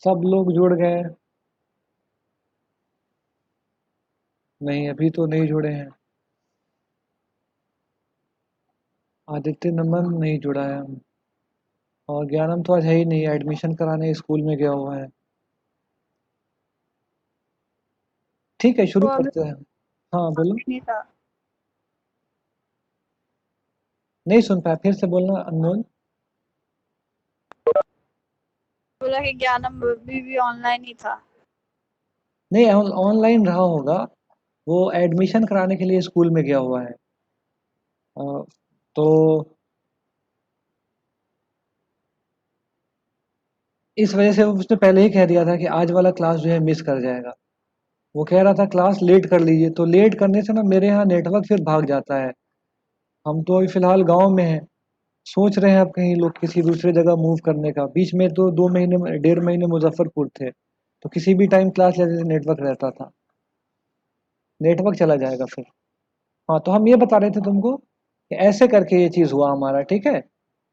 सब लोग जुड़ गए। नहीं, अभी तो नहीं जुड़े हैं। आदित्य नमन नहीं जुड़ा है। और ज्ञानम तो आज है ही नहीं, एडमिशन कराने स्कूल में गया हुआ है। ठीक है, शुरू वो अभी करते हैं। हाँ बोलो। नहीं था। नहीं सुन पाया, फिर से बोलना अनमोल। बोला कि ज्ञानम अभी भी ऑनलाइन ही था। नहीं, ऑनलाइन रहा होगा। वो एडमिशन कराने के लिए स्कूल में गया हुआ है। अ, तो इस वजह से उसने पहले ही कह दिया था कि आज वाला क्लास जो है मिस कर जाएगा। वो कह रहा था क्लास लेट कर लीजिए, तो लेट करने से ना मेरे यहाँ नेटवर्क फिर भाग जाता है। हम तो अभी फिलहाल गांव में हैं। सोच रहे हैं अब कहीं लोग किसी दूसरे जगह मूव करने का। बीच में तो 2 महीने 1.5 महीने मुजफ्फरपुर थे, तो किसी भी टाइम क्लास लेते थे नेटवर्क रहता था। नेटवर्क चला जाएगा फिर। हाँ, तो हम ये बता रहे थे तुमको कि ऐसे करके ये चीज़ हुआ हमारा, ठीक है।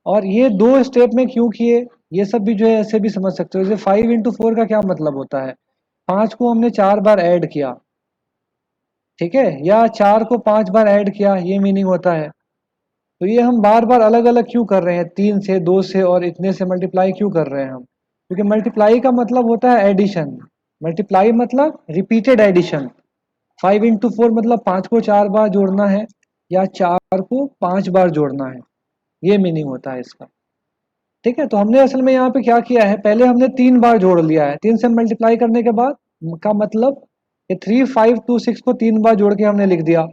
और ये 2 स्टेप में क्यों किए, ये सब भी जो है ऐसे भी समझ सकते हो। जैसे 5 into 4 का क्या मतलब होता है। 5 को हमने 4 बार ऐड किया, ठीक है, या 4 को 5 बार ऐड किया, ये मीनिंग होता है। तो ये हम बार बार अलग अलग क्यों कर रहे हैं, 3 से 2 से और इतने से मल्टीप्लाई क्यों कर रहे हैं हम। क्योंकि मल्टीप्लाई का मतलब होता है एडिशन। मल्टीप्लाई मतलब रिपीटेड एडिशन। 5 into 4 मतलब 5 को 4 बार जोड़ना है, या 4 को 5 बार जोड़ना है, ये मीनिंग होता है इसका। ठीक है, तो हमने असल में यहाँ पे क्या किया है, पहले हमने 3 बार जोड़ लिया है। 3 से मल्टीप्लाई करने के बाद का मतलब ये 3, 5, 2, 6 को 3 बार जोड़ के हमने लिख दिया।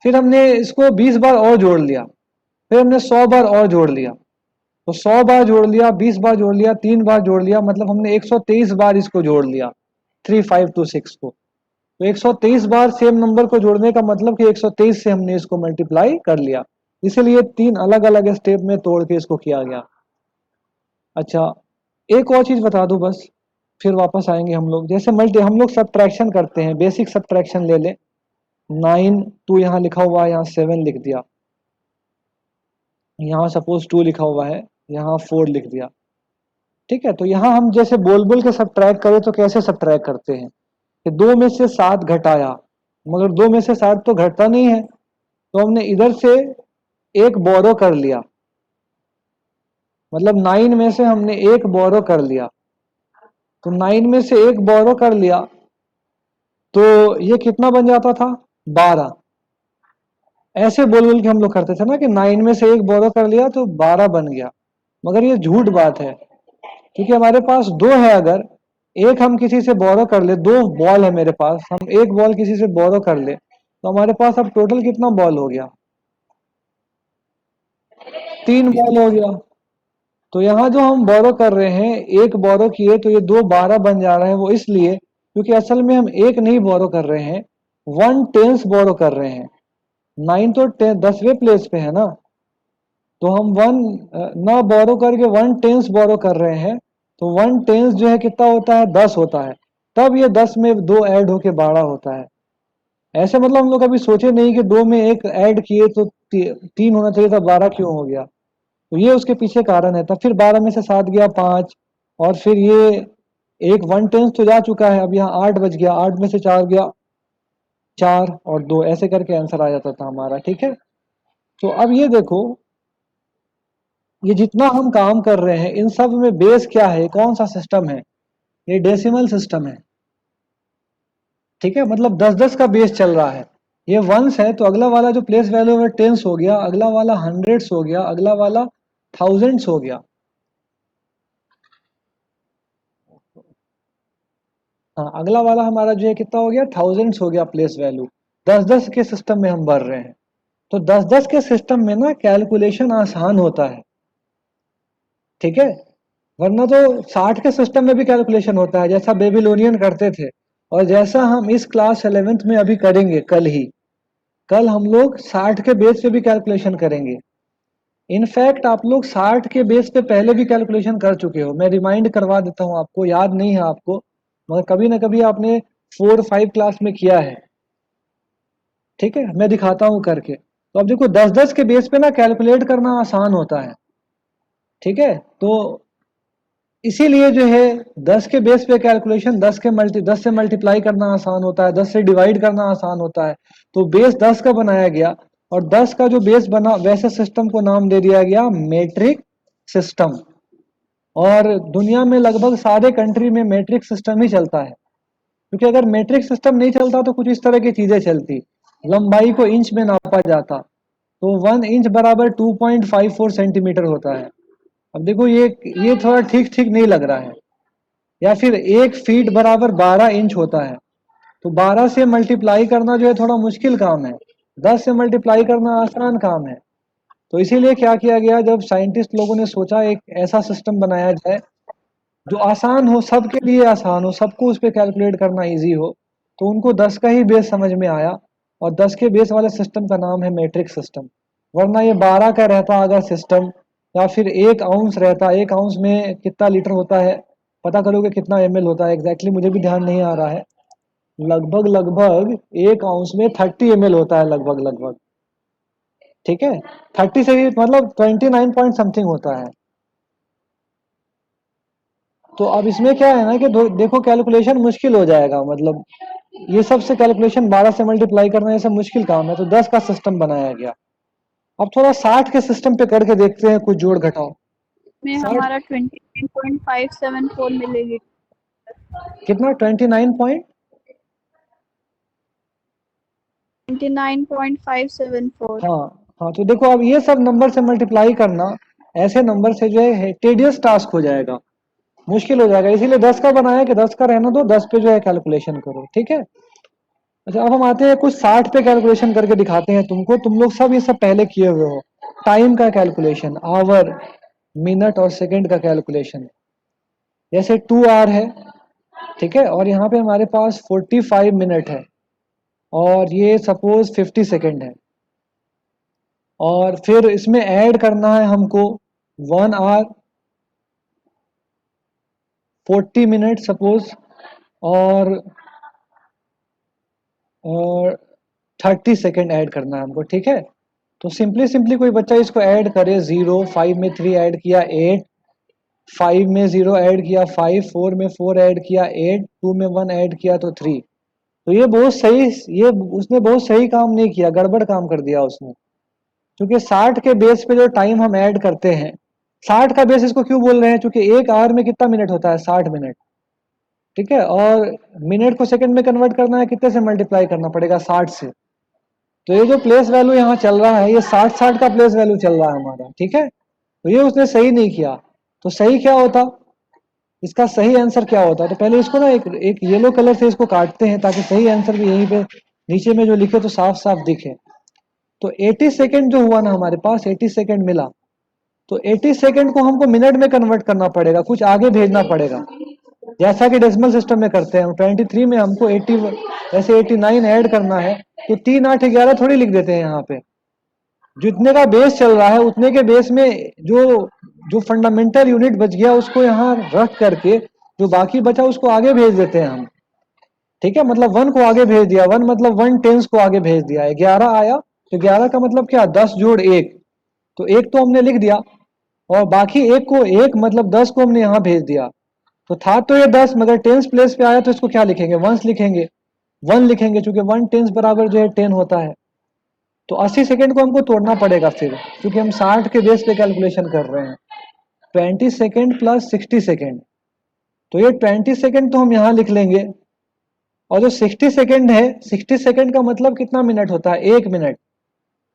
फिर हमने इसको 20 बार और जोड़ लिया। फिर हमने 100 बार और जोड़ लिया। तो 100 बार जोड़ लिया, 20 बार जोड़ लिया, 3 बार जोड़ लिया, मतलब हमने 123 बार इसको जोड़ लिया। 3, 5, 2, 6 को। तो 123 बार सेम नंबर को जोड़ने का मतलब कि 123 से हमने इसको मल्टीप्लाई कर लिया। इसीलिए 3 अलग अलग स्टेप में तोड़ के इसको किया गया। अच्छा, एक और चीज बता दूं बस, फिर वापस आएंगे हम लोग। जैसे मल्टी हम लोग सब्ट्रैक्शन करते हैं, बेसिक सब्ट्रैक्शन ले ले। 9 टू यहाँ लिखा हुआ है, यहाँ 7 लिख दिया। यहाँ सपोज 2 लिखा हुआ है, यहाँ 4 लिख दिया। ठीक है, तो यहाँ हम जैसे बोल बोल के सब्ट्रैक्ट करें तो कैसे सब्ट्रैक्ट करते हैं कि 2 में से 7 घटाया, मगर 2 में से 7 तो घटता नहीं है। तो हमने इधर से एक बोरो कर लिया, मतलब 9 में से हमने एक बोरो कर लिया। तो 9 में से एक बोरो कर लिया, तो ये कितना बन जाता था, 12। ऐसे बोल बोल के हम लोग करते थे ना कि 9 में से एक बोरो कर लिया तो 12 बन गया। मगर ये झूठ बात है, क्योंकि हमारे पास दो है। अगर एक हम किसी से बोरो कर ले, 2 बॉल है मेरे पास, हम एक बॉल किसी से बोरो कर ले, तो हमारे पास अब टोटल कितना बॉल हो गया, 3 बॉल हो गया। तो यहाँ जो हम बोरो कर रहे हैं, एक बोरो किए तो ये 2 12 बन जा रहे हैं। वो इसलिए क्योंकि असल में हम एक नहीं बोरो कर रहे हैं, 1/10 बोरो कर रहे हैं। 9 तो 10वें प्लेस पे है ना, तो हम वन ना बोरो करके 1/10 बोरो कर रहे हैं। तो 1/10 जो है कितना होता है, 10 होता है। तब ये 10 में 2 ऐड होके 12 होता है। ऐसे मतलब हम लोग कभी सोचे नहीं कि 2 में एक ऐड किए तो 3 होना चाहिए था, 12 क्यों हो गया। तो ये उसके पीछे कारण है। तब फिर 12 में से 7 गया 5, और फिर ये एक 1/10 तो जा चुका है। अब यहाँ 8 बच गया, 8 में से 4 गया, 4 और 2, ऐसे करके आंसर आ जाता था हमारा। ठीक है, तो अब ये देखो, ये जितना हम काम कर रहे हैं इन सब में बेस क्या है, कौन सा सिस्टम है, ये डेसिमल सिस्टम है। ठीक है, मतलब 10 10 का बेस चल रहा है। ये वंस है तो अगला वाला जो प्लेस वैल्यू है टेंस हो गया, अगला वाला हंड्रेड्स हो गया, अगला वाला थाउजेंड्स हो गया। हाँ, अगला वाला हमारा जो है कितना हो गया, थाउजेंड्स हो गया प्लेस वैल्यू। 10 10 के सिस्टम में हम भर रहे हैं। तो 10 10 के सिस्टम में ना कैलकुलेशन आसान होता है। ठीक है, वरना तो 60 के सिस्टम में भी कैलकुलेशन होता है, जैसा बेबीलोनियन करते थे, और जैसा हम इस क्लास 11th में अभी करेंगे। कल ही, कल हम लोग 60 के बेस पे भी कैलकुलेशन करेंगे। इनफैक्ट आप लोग 60 के बेस पे पहले भी कैलकुलेशन कर चुके हो, मैं रिमाइंड करवा देता हूँ आपको, याद नहीं है आपको, मगर कभी ना कभी आपने 4 5 क्लास में किया है। ठीक है, मैं दिखाता हूँ करके। तो अब देखो 10 10 के बेस पे ना कैलकुलेट करना आसान होता है। ठीक है, तो इसीलिए जो है 10 के बेस पे कैलकुलेशन 10 से मल्टीप्लाई करना आसान होता है, 10 से डिवाइड करना आसान होता है। तो बेस 10 का बनाया गया और 10 का जो बेस बना वैसे सिस्टम को नाम दे दिया गया मेट्रिक सिस्टम। और दुनिया में लगभग सारे कंट्री में मेट्रिक सिस्टम ही चलता है, क्योंकि अगर मेट्रिक सिस्टम नहीं चलता तो कुछ इस तरह की चीजें चलती। लंबाई को इंच में नापा जाता, तो 1 इंच बराबर 2.54 सेंटीमीटर होता है। अब देखो ये थोड़ा ठीक ठीक नहीं लग रहा है। या फिर 1 फीट बराबर 12 इंच होता है। तो 12 से मल्टीप्लाई करना जो है थोड़ा मुश्किल काम है, 10 से मल्टीप्लाई करना आसान काम है। तो इसीलिए क्या किया गया, जब साइंटिस्ट लोगों ने सोचा एक ऐसा सिस्टम बनाया जाए जो आसान हो, सबके लिए आसान हो, सबको उस पर कैलकुलेट करना इजी हो, तो उनको 10 का ही बेस समझ में आया और 10 के बेस वाले सिस्टम का नाम है मैट्रिक सिस्टम। वरना ये 12 का रहता अगर सिस्टम, या फिर 1 आउंस रहता, 1 आउंस में कितना लीटर होता है पता करोगे कितना एमएल होता है, एग्जैक्टली मुझे भी ध्यान नहीं आ रहा है। लगभग लगभग 1 आउंस में 30 ml होता है, लगभग लगभग। ठीक है, 30 से भी मतलब 29 पॉइंट समथिंग होता है। तो अब इसमें क्या है ना कि देखो कैलकुलेशन मुश्किल हो जाएगा, मतलब ये सब से कैलकुलेशन 12 से मल्टीप्लाई करना ये सब मुश्किल काम है, तो 10 का सिस्टम बनाया गया। अब थोड़ा 60 के सिस्टम पे करके देखते हैं, कुछ जोड़ घटाओ। में 60 हमारा 29.574 मिलीलीटर। कितना 29 पॉइंट 29.574। हाँ हाँ, तो देखो अब ये सब नंबर से मल्टीप्लाई करना ऐसे नंबर से जो है टेडियस टास्क हो जाएगा, मुश्किल हो जाएगा। इसीलिए 10 का बनाया कि 10 का रहना दो, 10 पे जो है कैलकुलेशन करो। ठीक है, अच्छा अब हम आते हैं कुछ 60 पे कैलकुलेशन करके दिखाते हैं तुमको। तुम लोग सब ये सब पहले किए हुए हो, टाइम का कैलकुलेशन, आवर, मिनट और सेकंड का कैलकुलेशन। जैसे 2 आवर है, ठीक है, और यहाँ पे हमारे पास 45 मिनट है और ये सपोज 50 सेकंड है। और फिर इसमें ऐड करना है हमको 1 आवर 40 मिनट सपोज, और 30 सेकंड ऐड करना है हमको। ठीक है, तो सिंपली सिंपली कोई बच्चा इसको ऐड करे, 0 5 में 3 ऐड किया 8, 5 में 0 ऐड किया 5, 4 में 4 ऐड किया 8, 2 में 1 ऐड किया तो 3। तो ये बहुत सही, ये उसने बहुत सही काम नहीं किया, गड़बड़ काम कर दिया उसने। क्योंकि 60 के बेस पे जो टाइम हम ऐड करते हैं, 60 का बेस इसको क्यों बोल रहे हैं, क्योंकि 1 आवर में कितना मिनट होता है, 60 मिनट। ठीक है, और मिनट को सेकंड में कन्वर्ट करना है, कितने से मल्टीप्लाई करना पड़ेगा, 60 से। तो ये जो प्लेस वैल्यू यहाँ चल रहा है, ये 60-60 का प्लेस वैल्यू चल रहा है हमारा। ठीक है, तो ये उसने सही नहीं किया। तो सही क्या होता, इसका सही आंसर क्या होता, तो पहले इसको ना एक येलो कलर से इसको काटते हैं, ताकि सही आंसर भी यहीं पे नीचे में जो लिखे तो साफ साफ दिखे। तो 80 सेकंड जो हुआ ना हमारे पास, 80 सेकंड मिला, तो 80 सेकंड को हमको मिनट में कन्वर्ट करना पड़ेगा, कुछ आगे भेजना पड़ेगा, जैसा कि डेसिमल सिस्टम में करते हैं। 23 में हमको 80 जैसे 89 ऐड करना है, तो 3 8 11 थोड़ी लिख देते हैं यहाँ पे। जितने का बेस चल रहा है उतने के बेस में जो जो फंडामेंटल यूनिट बच गया उसको यहाँ रख करके जो बाकी बचा उसको आगे भेज देते हैं हम। ठीक है, मतलब 1 को आगे भेज दिया, 1 मतलब 1 टेंस को आगे भेज दिया, 11 आया तो 11 का मतलब क्या, 10 जोड़ 1, तो 1 तो हमने लिख दिया, और बाकी 1 को 1 मतलब 10 को हमने यहाँ भेज दिया। तो था तो ये 10, मगर टेंस प्लेस पे आया तो इसको क्या लिखेंगे, वंस लिखेंगे, 1 लिखेंगे, चूंकि 1 टेंस बराबर जो है 10 होता है। तो 80 सेकंड को हमको तोड़ना पड़ेगा फिर, क्योंकि हम 60 के बेस पे कैलकुलेशन कर रहे हैं। 20 सेकंड प्लस 60 सेकंड, तो ये 20 सेकंड तो हम यहाँ लिख लेंगे, और जो 60 सेकंड है, 60 सेकंड का मतलब कितना मिनट होता है, 1 मिनट।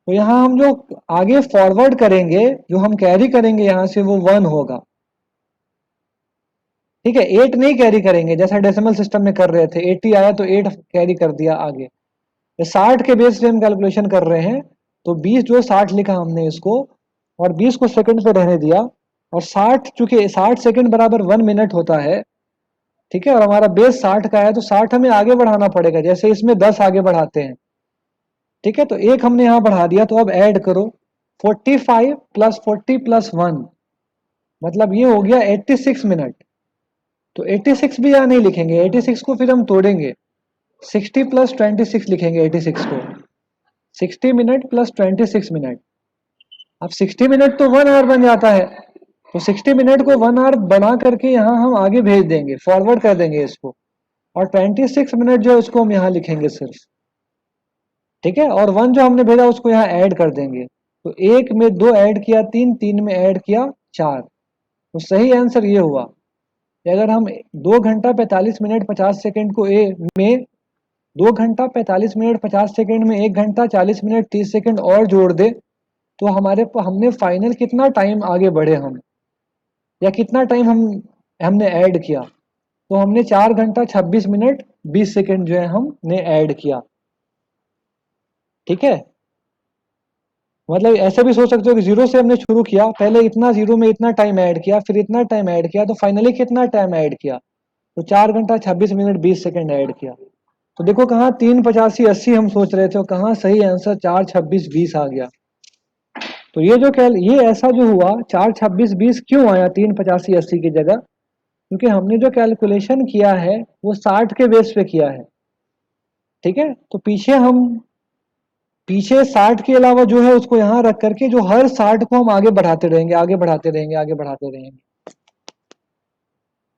तो यहाँ हम जो आगे फॉरवर्ड करेंगे, जो हम कैरी करेंगे यहाँ से, वो 1 होगा। ठीक है, 8 नहीं कैरी करेंगे जैसा डेसिमल सिस्टम में कर रहे थे, 80 आया तो 8 कैरी कर दिया आगे। 60 के बेस पे हम कैलकुलेशन कर रहे हैं, तो 20 जो 60 लिखा हमने इसको, और 20 को सेकंड पे रहने दिया, और 60 चूंकि 60 सेकंड बराबर 1 मिनट होता है। ठीक है, और हमारा बेस 60 का है, तो 60 हमें आगे बढ़ाना पड़ेगा, जैसे इसमें 10 आगे बढ़ाते हैं। ठीक है, तो एक हमने यहाँ बढ़ा दिया, तो अब ऐड करो 45 प्लस 40 प्लस 1, मतलब ये हो गया 86 मिनट। तो 86 भी यहाँ नहीं लिखेंगे, 86 को फिर हम तोड़ेंगे, 60 प्लस 26 लिखेंगे 86 को, 60 मिनट प्लस 26 मिनट। अब 60 मिनट तो 1 आवर बन जाता है, तो 60 मिनट को 1 आवर बना करके यहाँ हम आगे भेज देंगे, फॉरवर्ड कर देंगे इसको, और 26 मिनट जो है उसको हम यहाँ लिखेंगे सिर्फ, ठीक है। और 1 जो हमने भेजा उसको यहाँ ऐड कर देंगे, तो 1 में 2 ऐड किया 3, 3 में ऐड किया 4। तो सही आंसर ये हुआ कि अगर हम 2 घंटा 45 मिनट 50 सेकंड को ए में 2 घंटा 45 मिनट 50 सेकंड में 1 घंटा 40 मिनट 30 सेकंड और जोड़ दे, तो हमने फाइनल कितना टाइम आगे बढ़े हम, या कितना टाइम हमने ऐड किया, तो हमने 4 घंटा 26 मिनट 20 सेकंड जो है हमने ऐड किया, ठीक है। मतलब ऐसे भी सोच सकते हो कि जीरो से हमने शुरू किया, पहले इतना जीरो में इतना टाइम ऐड किया, फिर इतना टाइम ऐड किया, तो फाइनली कितना टाइम ऐड किया, तो 4 घंटा 26 मिनट 20 सेकंड ऐड किया। तो देखो कहाँ 3 85 80 हम सोच रहे थे और कहाँ सही आंसर 4 26 20 आ गया। तो ये ऐसा जो हुआ 4 26 20 क्यों आया 3 85 80 की जगह, क्योंकि हमने जो कैलकुलेशन किया है वो 60 के बेस पे किया है, ठीक है। तो पीछे 60 के अलावा जो है उसको यहाँ रख करके जो हर 60 को हम आगे बढ़ाते रहेंगे, आगे बढ़ाते रहेंगे, आगे बढ़ाते रहेंगे।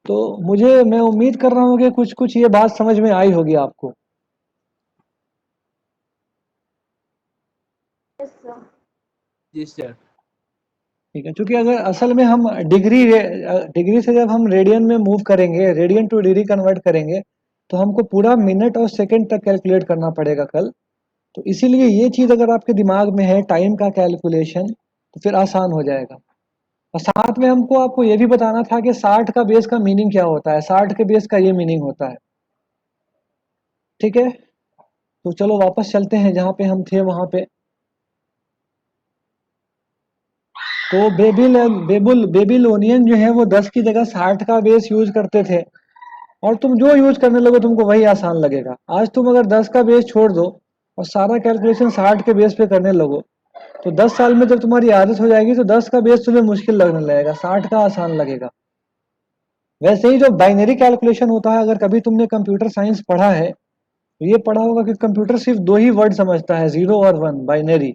तो मैं उम्मीद कर रहा हूँ कि कुछ कुछ ये बात समझ में आई होगी आपको। Yes sir. जी सर। ठीक है, क्योंकि अगर असल में हम डिग्री से जब हम रेडियन में मूव करेंगे, रेडियन टू डिग्री कन्वर्ट करेंगे, तो हमको पूरा मिनट और सेकंड तक कैलकुलेट करना पड़ेगा कल। तो इसीलिए ये चीज़ अगर आपके दिमाग में है टाइम का कैलकुलेशन, तो फिर आसान हो जाएगा। और साथ में आपको ये भी बताना था कि 60 का बेस का मीनिंग क्या होता है, 60 के बेस का ये मीनिंग होता है, ठीक है। तो चलो वापस चलते हैं जहाँ पे हम थे वहाँ पे। तो बेबीलोनियन जो है वो 10 की जगह 60 का बेस यूज करते थे, और तुम जो यूज करने लगो तुमको वही आसान लगेगा। आज तुम अगर 10 का बेस छोड़ दो और सारा कैलकुलेशन 60 के बेस पे करने लगो, तो 10 साल में जब तुम्हारी आदत हो जाएगी तो 10 का बेस तुम्हें मुश्किल लगने लगेगा, 60 का आसान लगेगा। वैसे ही जो बाइनरी कैलकुलेशन होता है, अगर कभी तुमने कंप्यूटर साइंस पढ़ा है तो ये पढ़ा होगा कि कंप्यूटर सिर्फ 2 ही वर्ड समझता है, 0 और 1, बाइनरी।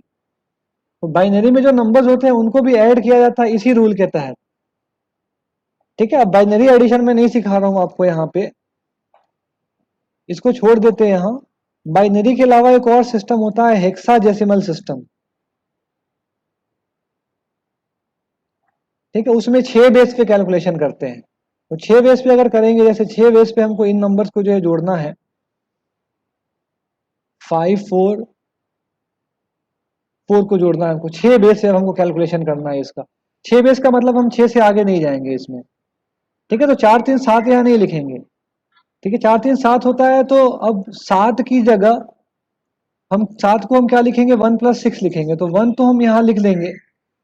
तो बाइनरी में जो नंबर्स होते हैं उनको भी ऐड किया जाता है इसी रूल के तहत, ठीक है। अब बाइनरी एडिशन में नहीं सिखा रहा हूं आपको यहाँ पे, इसको छोड़ देते हैं यहाँ। बाइनरी के अलावा एक और सिस्टम होता है हेक्साडेसिमल सिस्टम, ठीक है। उसमें 6 बेस पे कैलकुलेशन करते हैं। तो 6 बेस पे अगर करेंगे, जैसे 6 बेस पे हमको इन नंबर्स को जो है जोड़ना है, 5 4 4 को जोड़ना है हमको, 6 बेस से हमको कैलकुलेशन करना है इसका। 6 बेस का मतलब हम 6 से आगे नहीं जाएंगे इसमें, ठीक है। तो 4 3 7 यहाँ नहीं लिखेंगे, ठीक है। 4 3 7 होता है, तो अब 7 की जगह हम 7 को हम क्या लिखेंगे, 1 + 6 लिखेंगे, तो 1 तो हम यहाँ लिख लेंगे।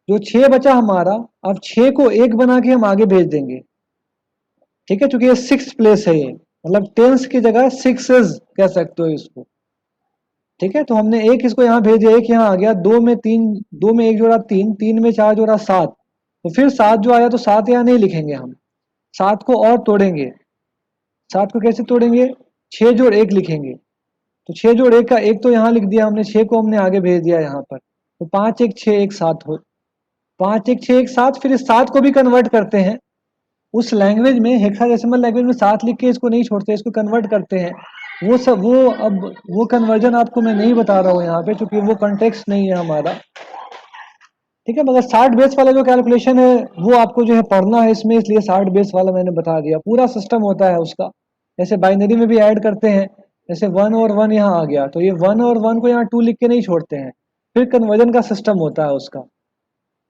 जो 6 बचा हमारा, अब 6 को 1 बना के हम आगे भेज देंगे, ठीक है। चूंकि ये 6th प्लेस है, ये मतलब टेंस की जगह सिक्सेस कह सकते हो इसको, ठीक है। तो हमने एक इसको यहाँ भेज दिया, एक यहाँ आ गया, 2 में 3, 2 में 1 जोड़ा 3, 3 में 4 जोड़ा 7, तो फिर 7 जो आया तो 7 यहाँ नहीं लिखेंगे हम, 7 को और तोड़ेंगे। 7 को कैसे तोड़ेंगे, 6 जोड़ 1 लिखेंगे, तो 6 जोड़ 1 का 1 तो यहाँ लिख दिया हमने, 6 को हमने आगे भेज दिया यहाँ पर, तो 5 1 6 1 7 हो, 5 1 6 1 7। फिर इस 7 को भी कन्वर्ट करते हैं उस लैंग्वेज में, हेक्साडेसिमल लैंग्वेज में 7 लिख के इसको नहीं छोड़ते, इसको कन्वर्ट करते हैं। अब वो कन्वर्जन आपको मैं नहीं बता रहा हूँ यहाँ पे, क्योंकि वो कॉन्टेक्स्ट नहीं है हमारा, ठीक है। मगर 60 बेस वाला जो कैलकुलेशन है वो आपको जो है पढ़ना है इसमें, इसलिए 60 बेस वाला मैंने बता दिया, पूरा सिस्टम होता है उसका। जैसे बाइनरी में भी ऐड करते हैं, जैसे 1 और 1 यहाँ आ गया, तो ये 1 और 1 को यहाँ 2 लिख के नहीं छोड़ते हैं, फिर कन्वर्जन का सिस्टम होता है उसका,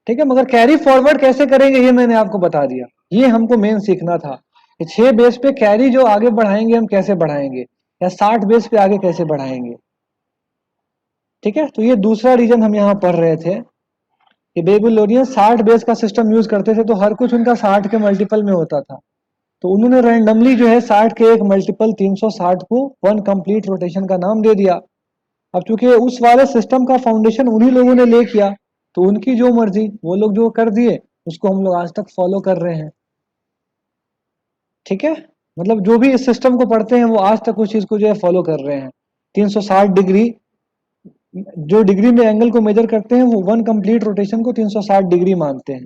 ठीक है। मगर कैरी फॉरवर्ड कैसे करेंगे ये मैंने आपको बता दिया, ये हमको मेन सीखना था कि 6 बेस पे कैरी जो आगे बढ़ाएंगे हम कैसे बढ़ाएंगे, या 60 बेस पे आगे कैसे बढ़ाएंगे, ठीक है। तो ये दूसरा रीजन हम यहाँ पढ़ रहे थे कि बेबीलोनियन 60 बेस का सिस्टम यूज करते थे, तो हर कुछ उनका 60 के मल्टीपल में होता था। तो उन्होंने रैंडमली जो है 60 के एक मल्टीपल 360 को 1 कंप्लीट रोटेशन का नाम दे दिया। अब चूंकि उस वाले सिस्टम का फाउंडेशन उन्हीं लोगों ने ले किया, तो उनकी जो मर्जी वो लोग जो कर दिए उसको हम लोग आज तक फॉलो कर रहे हैं, ठीक है। मतलब जो भी इस सिस्टम को पढ़ते हैं वो आज तक उस चीज को जो है फॉलो कर रहे हैं। 360 डिग्री, जो डिग्री में एंगल को मेजर करते हैं वो 1 कंप्लीट रोटेशन को 360 डिग्री मानते हैं।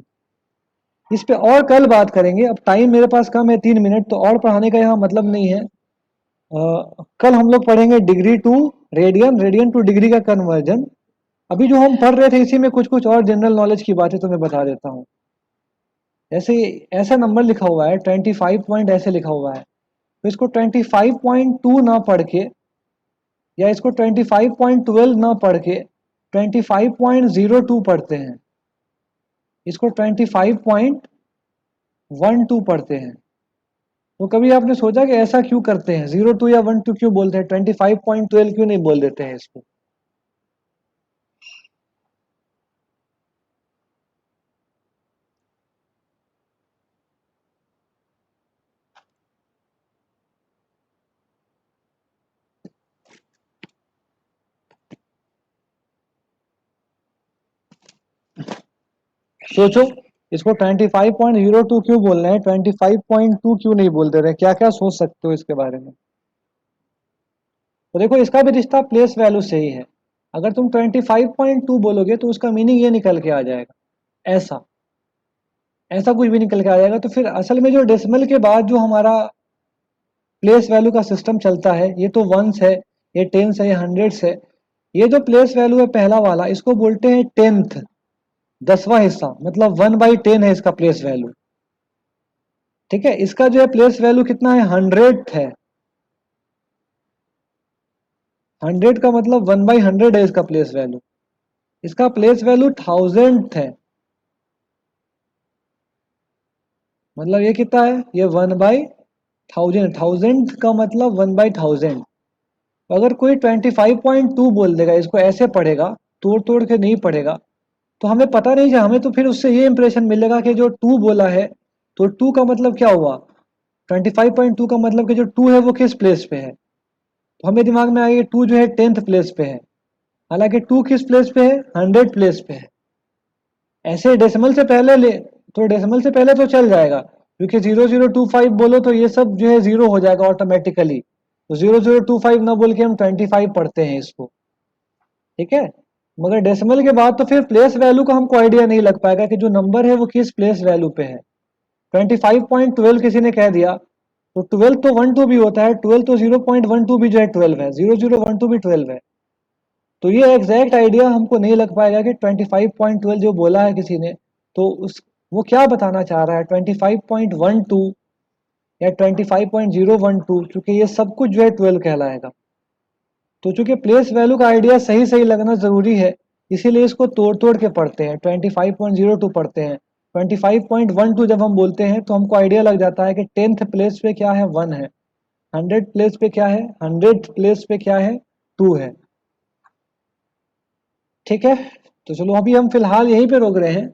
इस पे और कल बात करेंगे। अब टाइम मेरे पास कम है, 3 मिनट, तो और पढ़ाने का यहाँ मतलब नहीं है। कल हम लोग पढ़ेंगे degree to radian, radian to degree का कन्वर्जन। अभी जो हम पढ़ रहे थे इसी में कुछ कुछ और जनरल नॉलेज की बातें तुम्हें बता देता हूँ। ऐसे ऐसा नंबर लिखा हुआ है 25 पॉइंट, ऐसे लिखा हुआ है, तो इसको 25.2 ना पढ़ के, या इसको 25.12 ना पढ़ के 25.02 पढ़ते हैं, इसको 25.12 पढ़ते हैं। तो कभी आपने सोचा कि ऐसा क्यों करते हैं, 02 या 12 क्यों बोलते हैं, 25.12 क्यों नहीं बोल देते हैं इसको? सोचो, इसको 25.02 क्यों बोल रहे हैं, 25.2 क्यों नहीं बोल दे रहे हैं? क्या क्या सोच सकते हो इसके बारे में? तो देखो, इसका भी रिश्ता प्लेस वैल्यू से ही है। अगर तुम 25.2 बोलोगे तो उसका मीनिंग ये निकल के आ जाएगा, ऐसा ऐसा कुछ भी निकल के आ जाएगा। तो फिर असल में जो डेसिमल के बाद जो हमारा प्लेस वैल्यू का सिस्टम चलता है, ये तो वंस है, ये टेंस है, ये हंड्रेड्स है। ये जो प्लेस वैल्यू है पहला वाला, इसको बोलते हैं टेंथ, 10वां हिस्सा, मतलब 1/10 है इसका प्लेस वैल्यू। ठीक है, इसका जो है प्लेस वैल्यू कितना है, 100 है। 100 का मतलब 1/100 है इसका प्लेस वैल्यू। इसका प्लेस वैल्यू 1000 है, मतलब ये कितना है, ये 1/1000, 1000 का मतलब 1/1000। अगर कोई 25.2 बोल देगा, इसको ऐसे पढ़ेगा, तोड़ तोड़ के नहीं पढ़ेगा, तो हमें पता नहीं, हमें तो फिर उससे ये इंप्रेशन मिलेगा कि जो 2 बोला है, तो 2 का मतलब क्या हुआ, 25.2 का मतलब कि जो 2 है वो किस प्लेस पे है, तो हमें दिमाग में आएगा 2 जो है 10th प्लेस पे है। हालांकि 2 किस प्लेस पे है, 100 प्लेस पे है। ऐसे डेसिमल से पहले ले, तो डेसिमल से पहले तो चल जाएगा, क्योंकि 0025 बोलो तो ये सब जो है जीरो हो जाएगा ऑटोमेटिकली। तो 0025 ना बोल के हम 25 पढ़ते हैं इसको। ठीक है, मगर डेसिमल के बाद तो फिर प्लेस वैल्यू का हमको आइडिया नहीं लग पाएगा कि जो नंबर है वो किस प्लेस वैल्यू पे है। 25.12 किसी ने कह दिया, तो 12 तो 12 भी होता है, 12 तो 0.12 भी जो है 12 है, 0012 भी 12 है। तो ये एग्जैक्ट आइडिया हमको नहीं लग पाएगा कि 25.12 जो बोला है किसी ने, तो उस वो क्या बताना चाह रहा है, 25.12 या 25.012, क्योंकि ये सब कुछ जो है 12 कहलाएगा। तो चूंकि प्लेस वैल्यू का आइडिया सही सही लगना जरूरी है, इसीलिए इसको तोड़ तोड़ के पढ़ते हैं, 25.02 पढ़ते हैं। 25.12 जब हम बोलते हैं तो हमको आइडिया लग जाता है कि 10th प्लेस पे क्या है, 1 है, 100 प्लेस पे क्या है, 100 प्लेस पे क्या है, 2 है। ठीक है, तो चलो अभी हम फिलहाल यहीं पे रोक रहे हैं।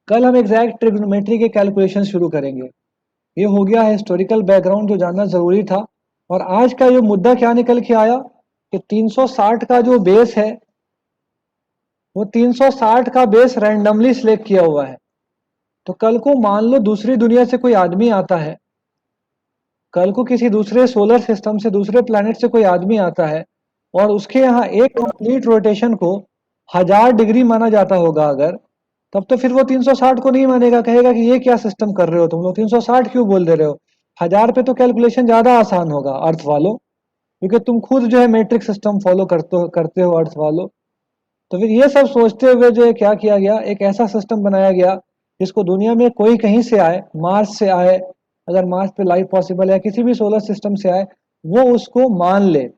कल हम एग्जैक्ट ट्रिग्नोमेट्री के कैलकुलेशन शुरू करेंगे। ये हो गया हिस्टोरिकल बैकग्राउंड जो जानना जरूरी था। और आज का जो मुद्दा क्या निकल के आया कि 360 का जो बेस है, वो 360 का बेस रैंडमली सिलेक्ट किया हुआ है। तो कल को मान लो दूसरी दुनिया से कोई आदमी आता है, कल को किसी दूसरे सोलर सिस्टम से, दूसरे प्लैनेट से कोई आदमी आता है, और उसके यहाँ एक कंप्लीट रोटेशन को 1000 डिग्री माना जाता होगा अगर, तब तो फिर वो 360 को नहीं मानेगा, कहेगा कि ये क्या सिस्टम कर रहे हो तुम लोग, 360 क्यों बोल दे रहे हो। 1000 पे तो कैलकुलेशन ज्यादा आसान होगा अर्थ वालों, क्योंकि तुम खुद जो है मैट्रिक सिस्टम फॉलो करते हो अर्थ वालों। तो फिर ये सब सोचते हुए जो है क्या किया गया, एक ऐसा सिस्टम बनाया गया जिसको दुनिया में कोई कहीं से आए, मार्स से आए, अगर मार्स पे लाइफ पॉसिबल है, किसी भी सोलर सिस्टम से आए, वो उसको मान ले।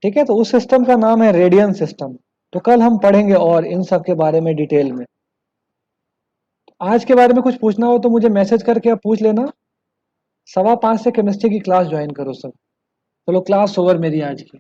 ठीक है, तो उस सिस्टम का नाम है रेडियन सिस्टम। तो कल हम पढ़ेंगे और इन सब के बारे में डिटेल में। आज के बारे में कुछ पूछना हो तो मुझे मैसेज करके आप पूछ लेना। 5:15 से केमिस्ट्री की क्लास ज्वाइन करो सब। चलो क्लास ओवर मेरी आज की।